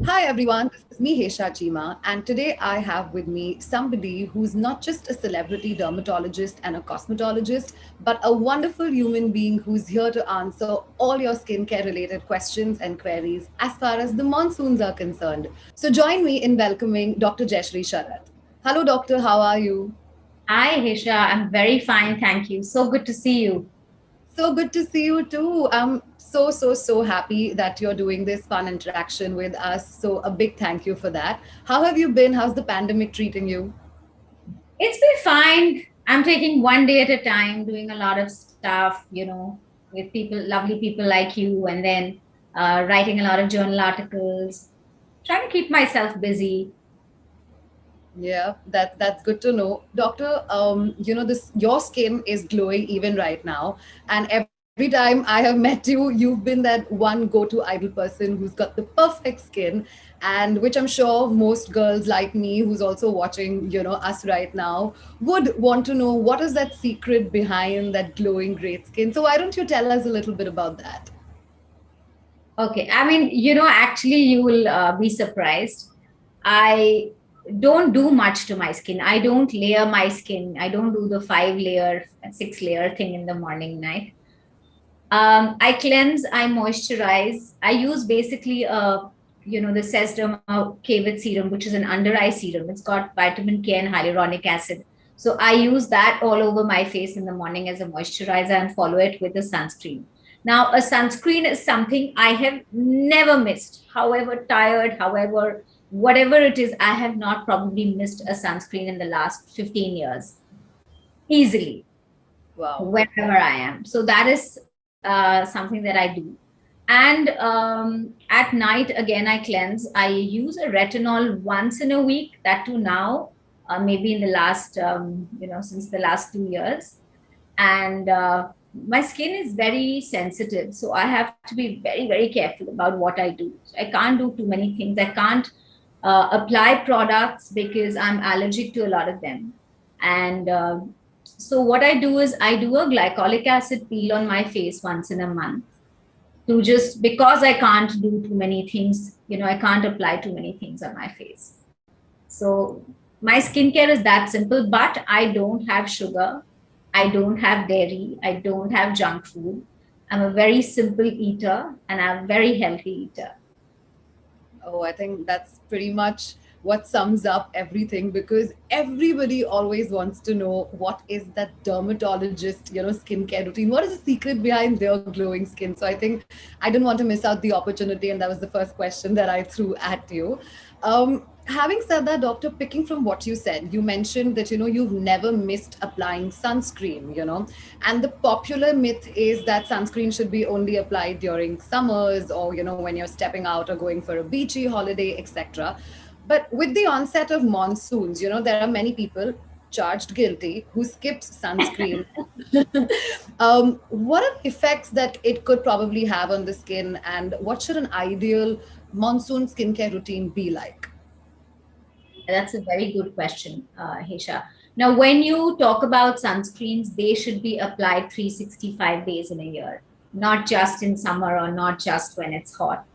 Hi everyone, this is me Chima, and today I have with me somebody who's not just a celebrity dermatologist and a cosmetologist, but a wonderful human being who's here to answer all your skincare related questions and queries as far as the monsoons are concerned. So join me in welcoming Dr. Jaishree Sharad. Hello doctor, how are you? Hi, Hisha. I'm very fine. Thank you. So good to see you. So good to see you too. I'm so happy that you're doing this fun interaction with us. So a big thank you for that. How have you been? How's the pandemic treating you? It's been fine. I'm taking one day at a time, doing a lot of stuff, with people, lovely people like you, and then writing a lot of journal articles, trying to keep myself busy. Yeah, that's good to know, doctor. This your skin is glowing even right now, and every time I have met you, you've been that one go-to idol person who's got the perfect skin, and which I'm sure most girls like me, who's also watching, us right now, would want to know what is that secret behind that glowing great skin. So why don't you tell us a little bit about that? Okay. I mean, actually, you will be surprised. I don't do much to my skin. I don't layer my skin. I don't do the 5 layer, 6 layer thing in the morning, night. I cleanse, I moisturize. I use basically the Serum K with serum, which is an under eye serum. It's got vitamin K and hyaluronic acid. So I use that all over my face in the morning as a moisturizer and follow it with a sunscreen. Now, a sunscreen is something I have never missed. However tired, however, whatever it is, I have not probably missed a sunscreen in the last 15 years easily Wow. wherever I am. So that is something that I do. And at night, again, I cleanse. I use a retinol once in a week, that too now, maybe in the last, since the last 2 years. And my skin is very sensitive. So I have to be very, very careful about what I do. So I can't do too many things. I can't apply products because I'm allergic to a lot of them. And so what I do is I do a glycolic acid peel on my face once in a month to just because I can't do too many things, I can't apply too many things on my face. So my skincare is that simple, but I don't have sugar. I don't have dairy. I don't have junk food. I'm a very simple eater and I'm a very healthy eater. Oh, I think that's pretty much what sums up everything because everybody always wants to know what is that dermatologist, skincare routine. What is the secret behind their glowing skin? So I think I didn't want to miss out the opportunity, and that was the first question that I threw at you. Having said that, doctor, picking from what you said, you mentioned that you've never missed applying sunscreen, and the popular myth is that sunscreen should be only applied during summers or when you're stepping out or going for a beachy holiday, etc. But with the onset of monsoons, there are many people charged guilty who skips sunscreen. What are the effects that it could probably have on the skin, and what should an ideal monsoon skincare routine be like? That's a very good question, Hesha. Now, when you talk about sunscreens, they should be applied 365 days in a year, not just in summer or not just when it's hot.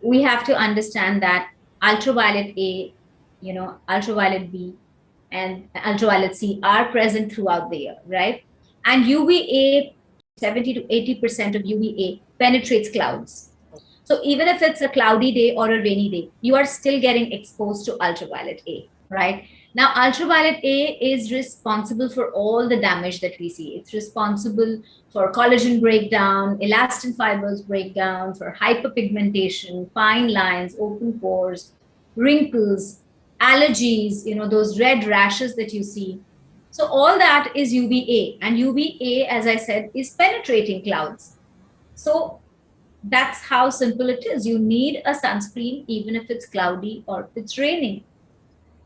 We have to understand that ultraviolet A, ultraviolet B, and ultraviolet C are present throughout the year, right? And UVA, 70 to 80% of UVA penetrates clouds. So even if it's a cloudy day or a rainy day, you are still getting exposed to ultraviolet A, right? Now, ultraviolet A is responsible for all the damage that we see. It's responsible for collagen breakdown, elastin fibers breakdown, for hyperpigmentation, fine lines, open pores, wrinkles, allergies, those red rashes that you see. So all that is UVA, and UVA, as I said, is penetrating clouds. So that's how simple it is. You need a sunscreen even if it's cloudy or if it's raining.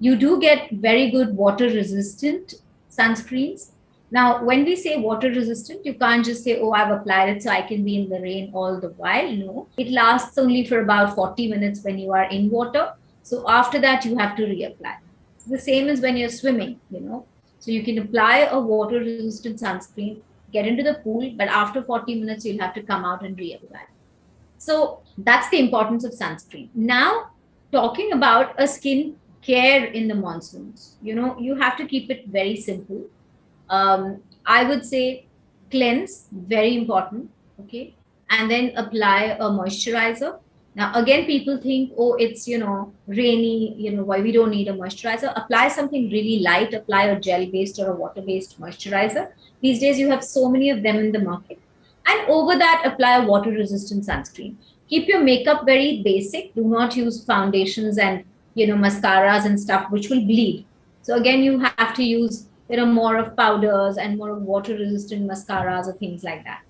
You do get very good water resistant sunscreens. Now, when we say water resistant, you can't just say, oh, I've applied it so I can be in the rain all the while. No, it lasts only for about 40 minutes when you are in water. So after that, you have to reapply. The same as when you're swimming. So you can apply a water resistant sunscreen, get into the pool, but after 40 minutes, you'll have to come out and reapply. So that's the importance of sunscreen. Now, talking about a skin care in the monsoons, you have to keep it very simple. I would say cleanse, very important. Okay. And then apply a moisturizer. Now, again, people think, oh, it's, rainy, why we don't need a moisturizer. Apply something really light, apply a gel based or a water based moisturizer. These days, you have so many of them in the market. And over that, apply a water resistant sunscreen. Keep your makeup very basic. Do not use foundations and, mascaras and stuff, which will bleed. So again, you have to use more of powders and more of water resistant mascaras or things like that.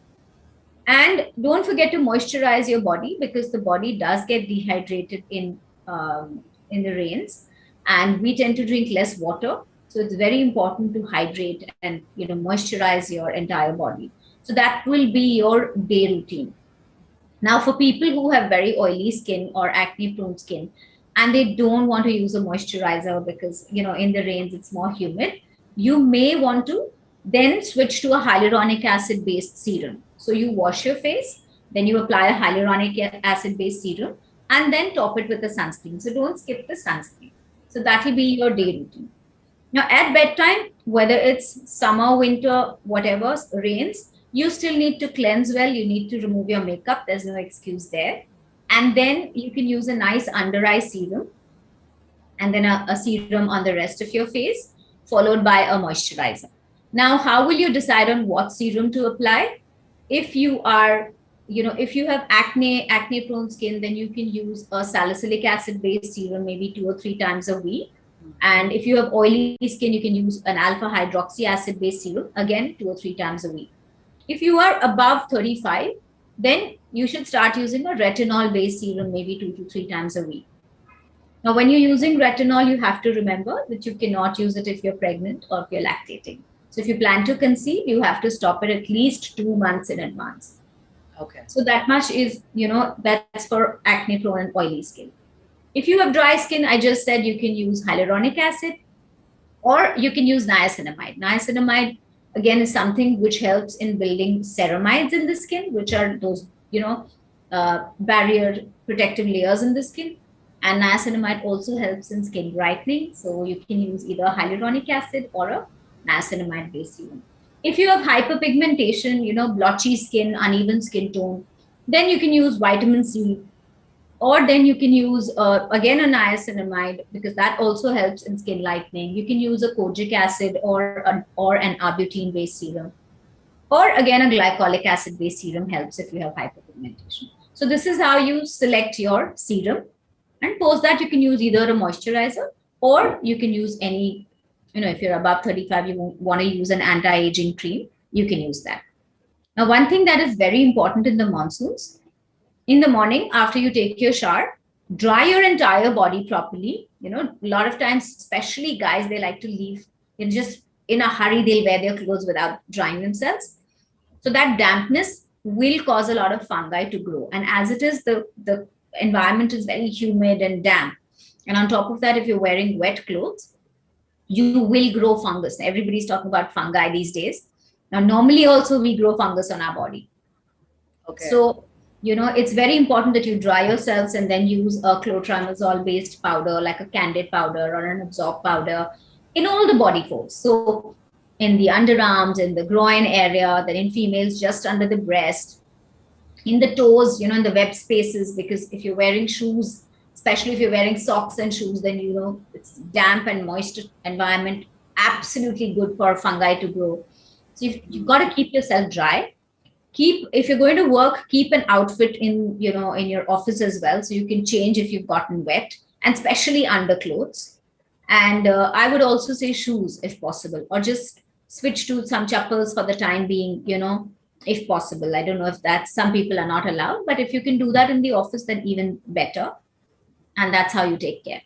And don't forget to moisturize your body, because the body does get dehydrated in the rains, and we tend to drink less water. So it's very important to hydrate and moisturize your entire body. So that will be your day routine. Now, for people who have very oily skin or acne prone skin, and they don't want to use a moisturizer because, in the rains it's more humid, you may want to then switch to a hyaluronic acid based serum. So you wash your face, then you apply a hyaluronic acid based serum, and then top it with a sunscreen. So don't skip the sunscreen. So that will be your day routine. Now, at bedtime, whether it's summer, winter, whatever, rains, you still need to cleanse well. You need to remove your makeup. There's no excuse there. And then you can use a nice under eye serum, and then a serum on the rest of your face, followed by a moisturizer. Now, how will you decide on what serum to apply? If you are, if you have acne prone skin, then you can use a salicylic acid based serum maybe 2 or 3 times a week. And if you have oily skin, you can use an alpha hydroxy acid based serum, again 2 or 3 times a week. If you are above 35, then you should start using a retinol based serum maybe 2 to 3 times a week. Now, when you're using retinol, you have to remember that you cannot use it if you're pregnant or if you're lactating. So if you plan to conceive, you have to stop it at least 2 months in advance. Okay. So that much is, that's for acne prone and oily skin. If you have dry skin, I just said you can use hyaluronic acid, or you can use niacinamide. Niacinamide, again, is something which helps in building ceramides in the skin, which are those, barrier protective layers in the skin. And niacinamide also helps in skin brightening. So you can use either hyaluronic acid or a niacinamide based serum. If you have hyperpigmentation, blotchy skin, uneven skin tone, then you can use vitamin C, or then you can use again a niacinamide, because that also helps in skin lightening. You can use a kojic acid or an arbutin based serum, or again a glycolic acid based serum helps if you have hyperpigmentation. So this is how you select your serum, and post that you can use either a moisturizer, or you can use any, if you're above 35, you want to use an anti-aging cream, you can use that. Now, one thing that is very important in the monsoons, in the morning after you take your shower, dry your entire body properly. A lot of times, especially guys, they like to leave, just in a hurry, they'll wear their clothes without drying themselves. So that dampness will cause a lot of fungi to grow. And as it is, the environment is very humid and damp. And on top of that, if you're wearing wet clothes, you will grow fungus. Everybody's talking about fungi these days. Now, normally also we grow fungus on our body. Okay. So, it's very important that you dry yourselves and then use a clotrimazole based powder, like a candid powder or an absorb powder, in all the body folds. So, in the underarms, in the groin area, then in females, just under the breast, in the toes, in the web spaces, because if you're wearing shoes, especially if you're wearing socks and shoes, then, it's damp and moist environment, absolutely good for fungi to grow. So you've got to keep yourself dry. If you're going to work, keep an outfit in your office as well, so you can change if you've gotten wet, and especially underclothes. And I would also say shoes if possible, or just switch to some chappals for the time being, if possible. I don't know if that's, some people are not allowed, but if you can do that in the office, then even better. And that's how you take care.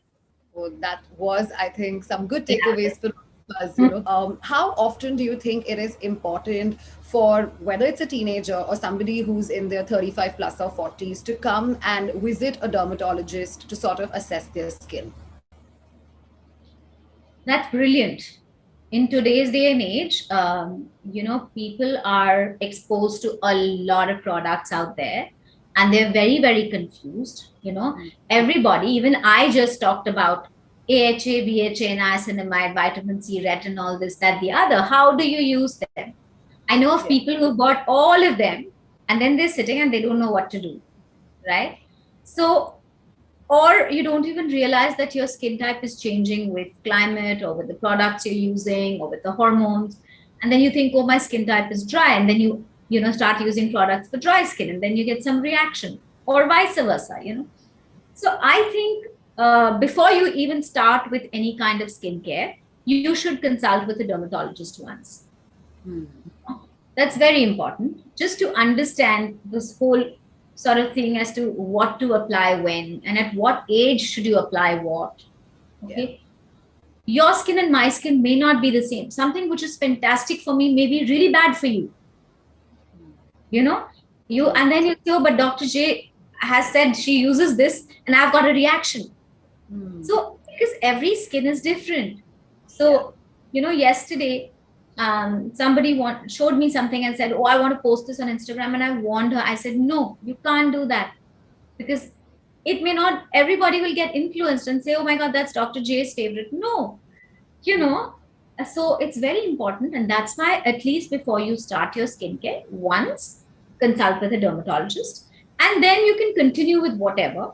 So that was, I think, some good Yeah. takeaways for us. How often do you think it is important for whether it's a teenager or somebody who's in their 35 plus or 40s to come and visit a dermatologist to sort of assess their skin? That's brilliant. In today's day and age, people are exposed to a lot of products out there. and they're very, very confused. Mm. Everybody, even I just talked about AHA, BHA, niacinamide, vitamin C, retinol, this, that, the other. How do you use them? I know of Yeah. people who've got all of them, and then they're sitting and they don't know what to do, right? So, or you don't even realize that your skin type is changing with climate or with the products you're using or with the hormones. And then you think, oh, my skin type is dry. And then you start using products for dry skin, and then you get some reaction, or vice versa. So I think before you even start with any kind of skincare, you should consult with a dermatologist once. Mm. That's very important, just to understand this whole sort of thing as to what to apply when and at what age should you apply what. Yeah. Okay. Your skin and my skin may not be the same. Something which is fantastic for me may be really bad for you. You know, you True. and then you say, oh, but Dr. J has said she uses this and I've got a reaction. Mm. So, because every skin is different. Yeah. So, yesterday, somebody showed me something and said, oh, I want to post this on Instagram. And I warned her, I said, no, you can't do that, because it may not, everybody will get influenced and say, oh my God, that's Dr. J's favorite. No, you Mm. know, so it's very important. And that's why, at least before you start your skincare, once consult with a dermatologist, and then you can continue with whatever,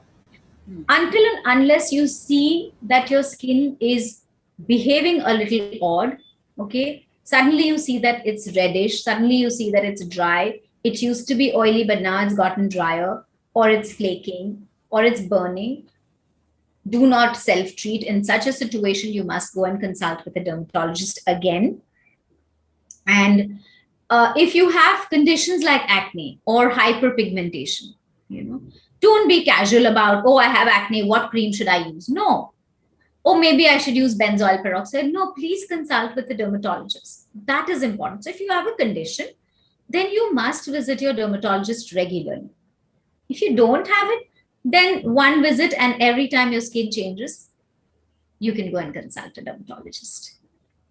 Mm. until and unless you see that your skin is behaving a little odd. Okay, suddenly you see that it's reddish, suddenly you see that it's dry, it used to be oily but now it's gotten drier, or it's flaking, or it's burning. Do not self treat. In such a situation, you must go and consult with a dermatologist again. And if you have conditions like acne or hyperpigmentation, you know, don't be casual about, oh, I have acne, what cream should I use? No. Or maybe I should use benzoyl peroxide. No, please consult with the dermatologist. That is important. So if you have a condition, then you must visit your dermatologist regularly. If you don't have it, then one visit, and every time your skin changes, you can go and consult a dermatologist.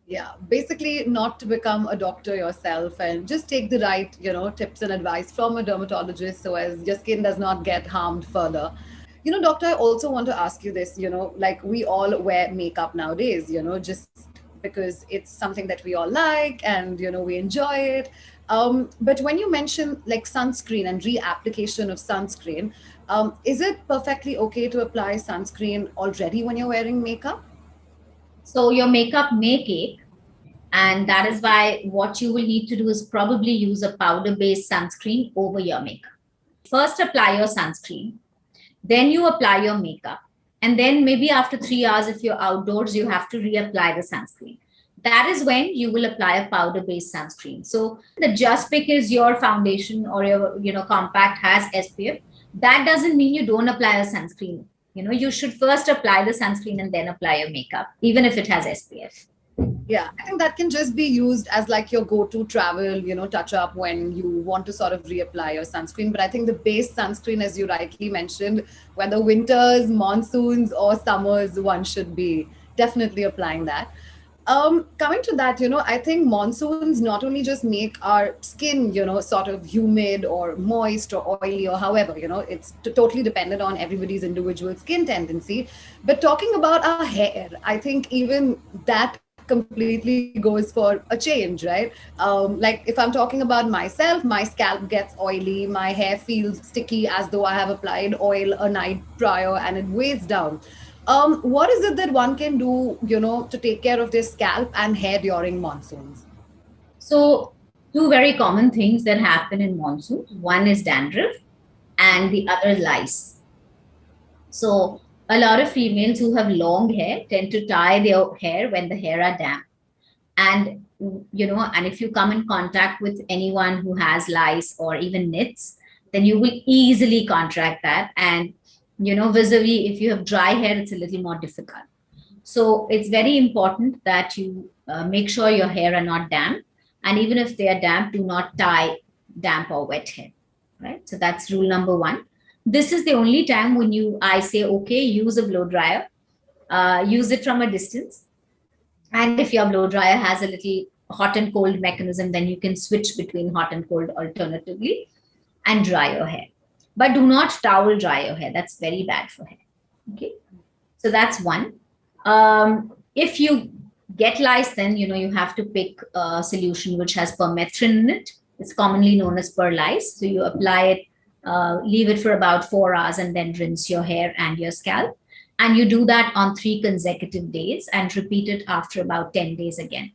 Yeah, basically not to become a doctor yourself and just take the right, tips and advice from a dermatologist so as your skin does not get harmed further. Doctor, I also want to ask you this, like we all wear makeup nowadays, just because it's something that we all like and, we enjoy it. But when you mention like sunscreen and reapplication of sunscreen, is it perfectly okay to apply sunscreen already when you're wearing makeup? So your makeup may cake, and that is why what you will need to do is probably use a powder based sunscreen over your makeup. First, apply your sunscreen, then you apply your makeup, and then maybe after 3 hours, if you're outdoors, you have to reapply the sunscreen. That is when you will apply a powder based sunscreen. So that just because your foundation or your compact has SPF, that doesn't mean you don't apply a sunscreen. You should first apply the sunscreen and then apply your makeup, even if it has SPF. Yeah, I think that can just be used as like your go-to travel, touch up when you want to sort of reapply your sunscreen. But I think the base sunscreen, as you rightly mentioned, whether winters, monsoons, or summers, one should be definitely applying that. Coming to that, I think monsoons not only just make our skin, sort of humid or moist or oily or however, it's totally dependent on everybody's individual skin tendency. But talking about our hair, I think even that completely goes for a change, right? Like if I'm talking about myself, my scalp gets oily, my hair feels sticky as though I have applied oil a night prior and it weighs down. What is it that one can do, to take care of their scalp and hair during monsoons? So, two very common things that happen in monsoon: one is dandruff, and the other is lice. So, a lot of females who have long hair tend to tie their hair when the hair are damp. And, and if you come in contact with anyone who has lice or even nits, then you will easily contract that. And, vis-a-vis, if you have dry hair, it's a little more difficult. So it's very important that you make sure your hair are not damp. And even if they are damp, do not tie damp or wet hair. Right. So that's rule number one. This is the only time when I say, okay, use a blow dryer, use it from a distance. And if your blow dryer has a little hot and cold mechanism, then you can switch between hot and cold alternatively and dry your hair. but do not towel dry your hair. That's very bad for hair. Okay, so that's one. If you get lice, then you have to pick a solution which has permethrin in it. It's commonly known as perlice. So you apply it, leave it for about 4 hours, and then rinse your hair and your scalp. And you do that on 3 consecutive days and repeat it after about 10 days again.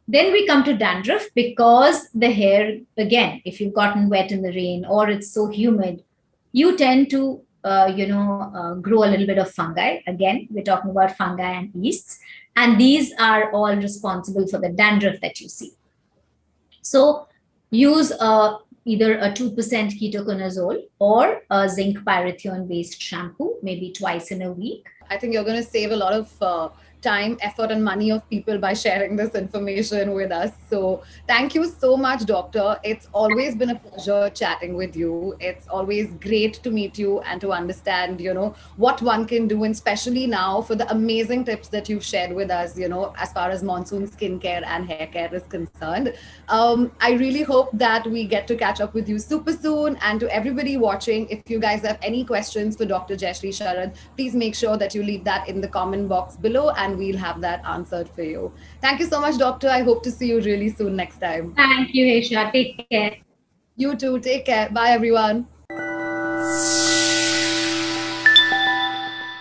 Then we come to dandruff, because the hair, again, if you've gotten wet in the rain or it's so humid, you tend to, grow a little bit of fungi. Again, we're talking about fungi and yeasts, and these are all responsible for the dandruff that you see. So use either a 2% ketoconazole or a zinc pyrithione based shampoo, maybe twice in a week. I think you're going to save a lot of time, effort, and money of people by sharing this information with us. So, thank you so much, Doctor. It's always been a pleasure chatting with you. It's always great to meet you and to understand, what one can do, and especially now for the amazing tips that you've shared with us, as far as Monsoon skincare and hair care is concerned. I really hope that we get to catch up with you super soon. And to everybody watching, if you guys have any questions for Dr. Jaishree Sharad, please make sure that you leave that in the comment box below and we'll have that answered for you. Thank you so much, Doctor. I hope to see you really soon next time. Thank you, Hesha. Take care. You too. Take care. Bye, everyone.